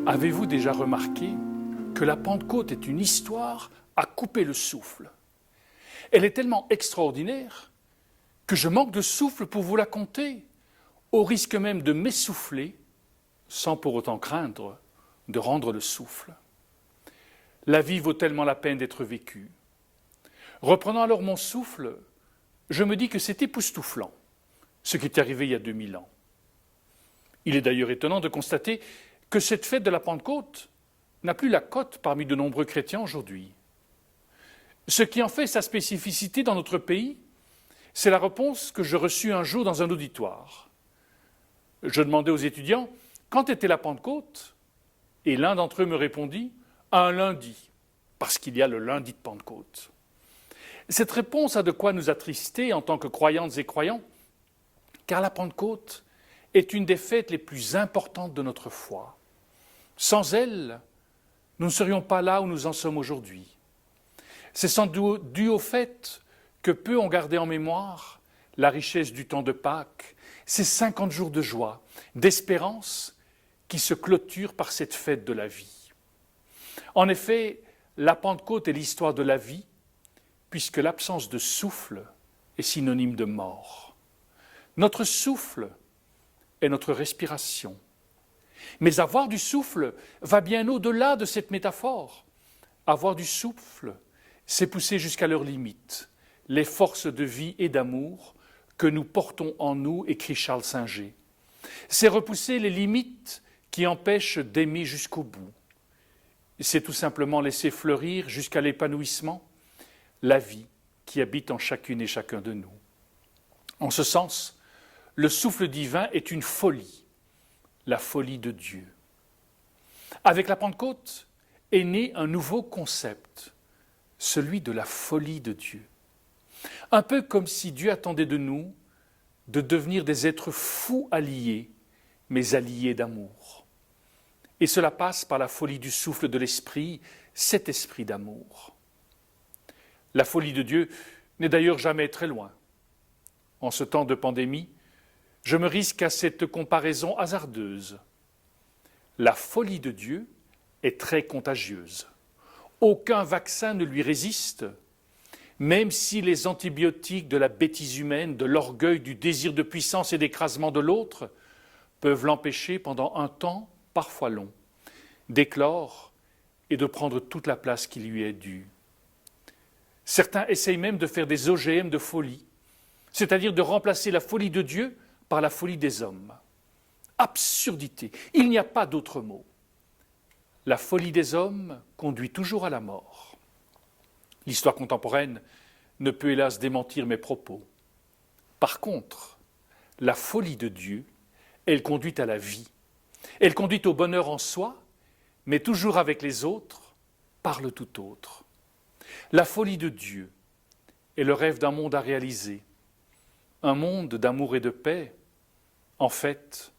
Avez-vous déjà remarqué que la Pentecôte est une histoire à couper le souffle? Elle est tellement extraordinaire que je manque de souffle pour vous la conter, au risque même de m'essouffler, sans pour autant craindre de rendre le souffle. La vie vaut tellement la peine d'être vécue. Reprenant alors mon souffle, je me dis que c'est époustouflant, ce qui est arrivé il y a 2000 ans. Il est d'ailleurs étonnant de constater que cette fête de la Pentecôte n'a plus la cote parmi de nombreux chrétiens aujourd'hui. Ce qui en fait sa spécificité dans notre pays, c'est la réponse que je reçus un jour dans un auditoire. Je demandais aux étudiants quand était la Pentecôte, et l'un d'entre eux me répondit un lundi, parce qu'il y a le lundi de Pentecôte. Cette réponse a de quoi nous attrister en tant que croyantes et croyants, car la Pentecôte est une des fêtes les plus importantes de notre foi. Sans elle, nous ne serions pas là où nous en sommes aujourd'hui. C'est sans doute dû au fait que peu ont gardé en mémoire la richesse du temps de Pâques, ces 50 jours de joie, d'espérance qui se clôturent par cette fête de la vie. En effet, la Pentecôte est l'histoire de la vie, puisque l'absence de souffle est synonyme de mort. Notre souffle est notre respiration. Mais avoir du souffle va bien au-delà de cette métaphore. Avoir du souffle, c'est pousser jusqu'à leurs limites les forces de vie et d'amour que nous portons en nous, écrit Charles Singer. C'est repousser les limites qui empêchent d'aimer jusqu'au bout. C'est tout simplement laisser fleurir jusqu'à l'épanouissement la vie qui habite en chacune et chacun de nous. En ce sens, le souffle divin est une folie, la folie de Dieu. Avec la Pentecôte est né un nouveau concept, celui de la folie de Dieu. Un peu comme si Dieu attendait de nous de devenir des êtres fous alliés, mais alliés d'amour. Et cela passe par la folie du souffle de l'Esprit, cet esprit d'amour. La folie de Dieu n'est d'ailleurs jamais très loin. En ce temps de pandémie, je me risque à cette comparaison hasardeuse. La folie de Dieu est très contagieuse. Aucun vaccin ne lui résiste, même si les antibiotiques de la bêtise humaine, de l'orgueil, du désir de puissance et d'écrasement de l'autre peuvent l'empêcher pendant un temps, parfois long, d'éclore et de prendre toute la place qui lui est due. Certains essayent même de faire des OGM de folie, c'est-à-dire de remplacer la folie de Dieu par la folie des hommes. Absurdité, il n'y a pas d'autre mot. La folie des hommes conduit toujours à la mort. L'histoire contemporaine ne peut hélas démentir mes propos. Par contre, la folie de Dieu, elle conduit à la vie. Elle conduit au bonheur en soi, mais toujours avec les autres, par le tout autre. La folie de Dieu est le rêve d'un monde à réaliser, un monde d'amour et de paix, en fait,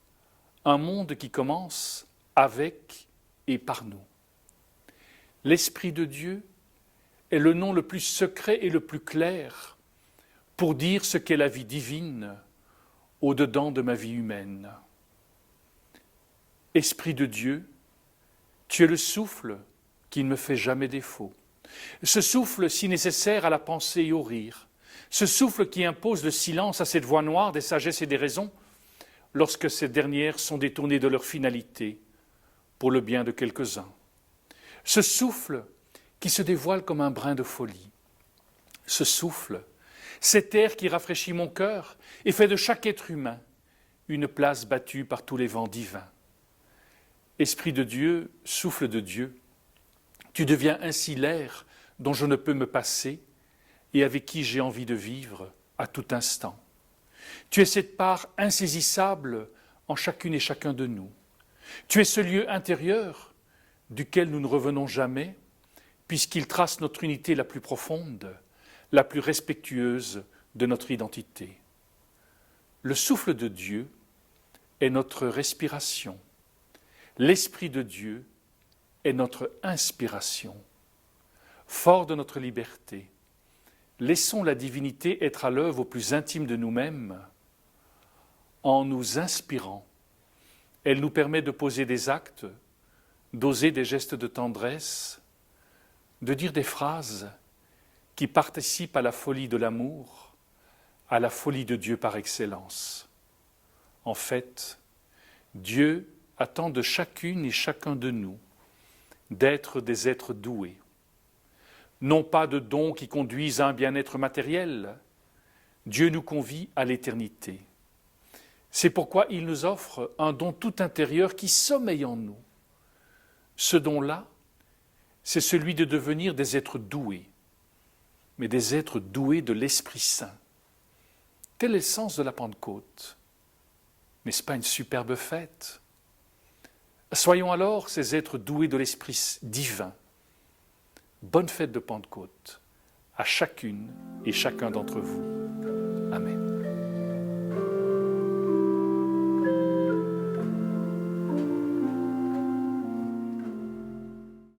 un monde qui commence avec et par nous. L'Esprit de Dieu est le nom le plus secret et le plus clair pour dire ce qu'est la vie divine au-dedans de ma vie humaine. Esprit de Dieu, tu es le souffle qui ne me fait jamais défaut. Ce souffle si nécessaire à la pensée et au rire, ce souffle qui impose le silence à cette voix noire des sagesses et des raisons lorsque ces dernières sont détournées de leur finalité pour le bien de quelques-uns. Ce souffle qui se dévoile comme un brin de folie. Ce souffle, cet air qui rafraîchit mon cœur et fait de chaque être humain une place battue par tous les vents divins. Esprit de Dieu, souffle de Dieu, tu deviens ainsi l'air dont je ne peux me passer et avec qui j'ai envie de vivre à tout instant. Tu es cette part insaisissable en chacune et chacun de nous. Tu es ce lieu intérieur duquel nous ne revenons jamais, puisqu'il trace notre unité la plus profonde, la plus respectueuse de notre identité. Le souffle de Dieu est notre respiration. L'Esprit de Dieu est notre inspiration. Fort de notre liberté, laissons la divinité être à l'œuvre au plus intime de nous-mêmes. En nous inspirant, elle nous permet de poser des actes d'oser des gestes de tendresse, de dire des phrases qui participent à la folie de l'amour, à la folie de Dieu par excellence. En fait, Dieu attend de chacune et chacun de nous d'être des êtres doués. Non pas de dons qui conduisent à un bien-être matériel. Dieu nous convie à l'éternité. C'est pourquoi il nous offre un don tout intérieur qui sommeille en nous. Ce don-là, c'est celui de devenir des êtres doués, mais des êtres doués de l'Esprit Saint. Tel est le sens de la Pentecôte. N'est-ce pas une superbe fête? Soyons alors ces êtres doués de l'Esprit divin. Bonne fête de Pentecôte à chacune et chacun d'entre vous. Amen.